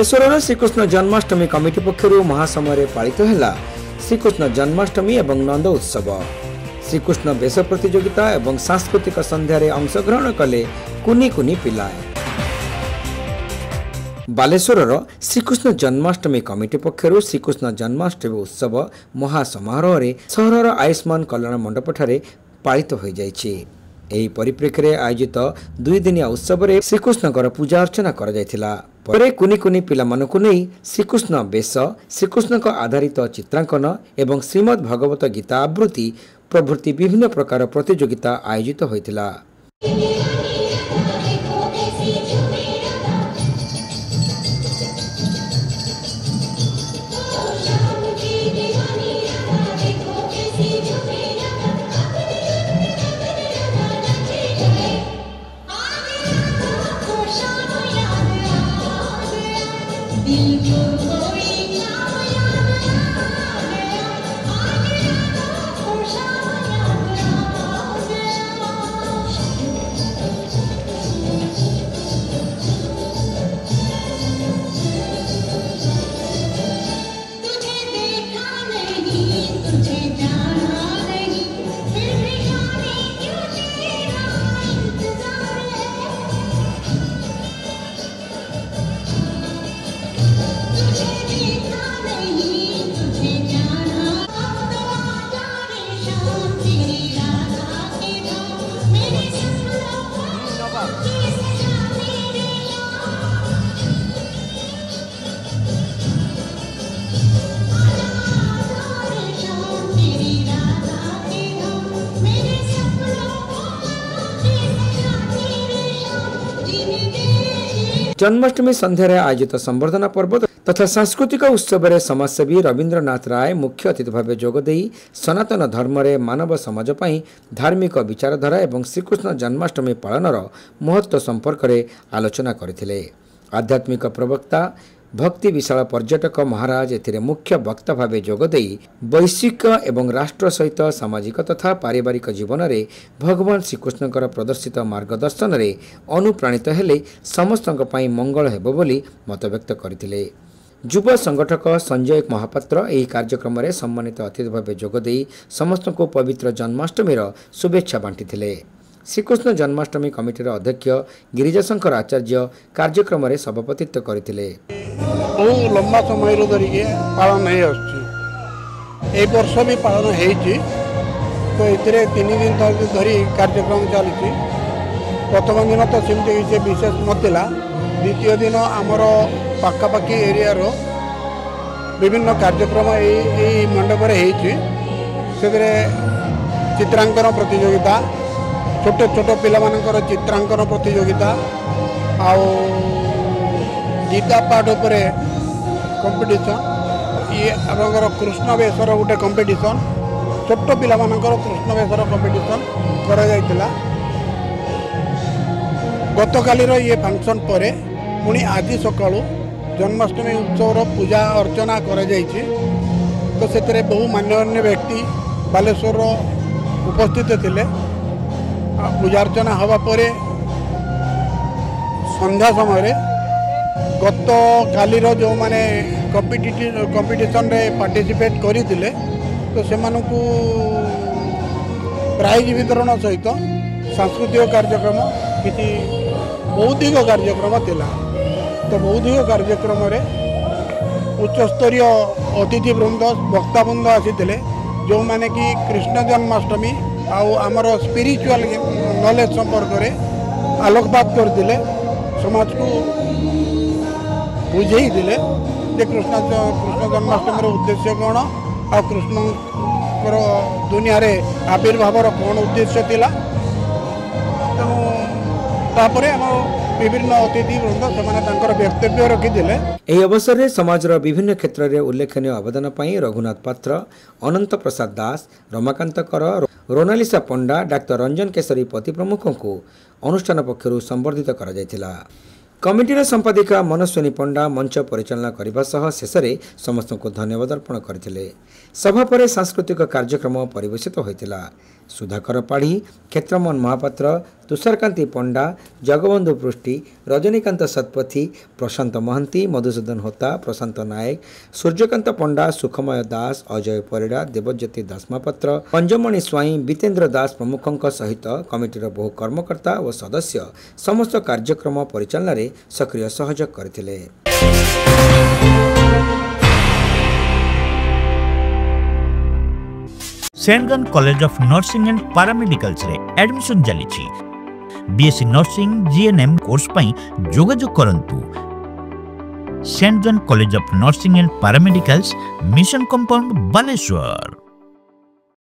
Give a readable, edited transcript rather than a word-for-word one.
Baleshwar Shrikrishna Janmashtami committee पक्षर महासमय पालित है श्रीकृष्ण जन्माष्टमी एवं नंद उत्सव। श्रीकृष्ण वेश प्रतियोगिता एवं सांस्कृतिक संध्यारे अंशग्रहण कले कुनी कुनी पिला। बालेश्वर श्रीकृष्ण जन्माष्टमी कमिटी पक्षर श्रीकृष्ण जन्माष्टमी उत्सव महासमारोह सहर आयुष्मान कल्याण मंडप पालित हो जाइछि। एही परिप्रेक्षी में आयोजित 2 दिनिया उत्सव में श्रीकृष्ण पूजा अर्चना कर कुनी कुनी पिला मानकु नहीं श्रीकृष्ण वेश श्रीकृष्ण आधारित चित्रांकन एवं श्रीमद् भगवत गीता आवृत्ति प्रभृति विभिन्न प्रकार प्रतियोगिता आयोजित होइतिला। जन्माष्टमी संध्यारे आयोजित संवर्धना पर्व तथा सांस्कृतिक उत्सव में समाजसेवी रवींद्रनाथ राय मुख्य अतिथि भाव जोगदे सनातन धर्म रे मानव समाज पई धार्मिक विचारधारा एवं श्रीकृष्ण जन्माष्टमी पालनर महत्व संपर्क में आलोचना करथिले। आध्यात्मिक प्रवक्ता भक्ति विशाल पर्यटक महाराज एथिरे मुख्य वक्ता भाव जोगदे वैश्विक एवं राष्ट्र सहित सामाजिक तथा पारिवारिक जीवन में भगवान श्रीकृष्ण प्रदर्शित मार्गदर्शन में अनुप्राणित हेले समस्तक पई मंगल हेबो बोली मत व्यक्त करथिले। युवा संगठक संजय महापात्र यह कार्यक्रम में सम्मानित अतिथि भाव जोगदे समस्त को पवित्र जन्माष्टमी शुभेच्छा बांटी। श्रीकृष्ण जन्माष्टमी कमिटीर अध्यक्ष गिरिजाशंकर आचार्य कार्यक्रम में सभापतित्व करथिले। बहुत लंबा समय धरिकी पालन हो वर्ष भी पालन हो तो ये 3 दिन धरी कार्यक्रम चली। प्रथम दिन तो सेमती किसी विशेष नाला। द्वितीय दिन आमर पाखापाखि एरिया विभिन्न कार्यक्रम यही मंडप से चित्रांकन प्रतियोगिता छोट छोट पिलामानकर चित्रांकन प्रतियोगिता आउ गीता पाठ उपर कंपटीशन ये आमर कृष्ण वेशर गोटे कंपटीशन छोट पिलामानकर कृष्ण वेशर कंपटीशन करा जायतिला। गतकालीर ये फंक्शन पर पुणी आज सकाळु जन्माष्टमी उत्सव पूजा अर्चना करा जायछि। तो से बहु मान्यन्य व्यक्ति बालेश्वर उपस्थित थिले। पूजा अर्चना हवा परे संध्या समय गत कालीर जो माने कंपटीशन रे पार्टिसिपेट करथिले तो से प्राइज वितरण सहित सांस्कृतिक कार्यक्रम किसी बौद्धिक कार्यक्रम थिला। तो बौद्धिक कार्यक्रम रे उच्चस्तरीय अतिथि वृंद वक्ता वृंद आसीथिले जो माने कि कृष्ण जन्माष्टमी आउ आमर स्पिरिचुअल नॉलेज संपर्क में आलोकपात करते समाज को बुझे कृष्ण जन्माष्टमी उद्देश्य कौन आ कृष्ण दुनिया रे आविर्भाव कौन उद्देश्य थिला। तेणु विभिन्न अतिथि वृंद से वक्तव्य रखिले। यह अवसर में समाजर विभिन्न क्षेत्र में उल्लेखनीय अवदान पाई रघुनाथ पात्र, अनंत प्रसाद दास, रमाकांत कर, रोनालिसा पंडा, डाक्टर रंजन केशरी पति प्रमुख को अनुष्ठान पक्षर संबर्धित करा जायतिला। कमिटीर संपादिका मनस्विनी पंडा मंच परिचालना करने सह शेष में समस्त को धन्यवाद अर्पण करथिले। सभा पर सांस्कृतिक कार्यक्रम परिवेशित होइतिला। सुधाकर पाढ़ी, क्षेत्रमोहन महापात्र, तुषारकांति पंडा, जगबंधु पृष्टि, रजनीकांत शतपथी, प्रशांत महंती, मधुसूदन होता, प्रशांत नायक, सूर्यकांत पंडा, सुखमय दास, अजय परिड़ा, देवज्योति दास महापात्र, पंजमणि स्वाई, बीतेन्द्र दास प्रमुखों सहित कमिटीर बहु कर्मकर्ता और सदस्य समस्त कार्यक्रम परिचालन में सक्रिय सहयोग करथिले। Saint college of nursing and paramedicals रे एडमिशन चली बीएससी नर्सिंग जीएनएम कोर्स पई जोगाजोग करंतु। Saint college of nursing and paramedicals mission compound Baleshwar.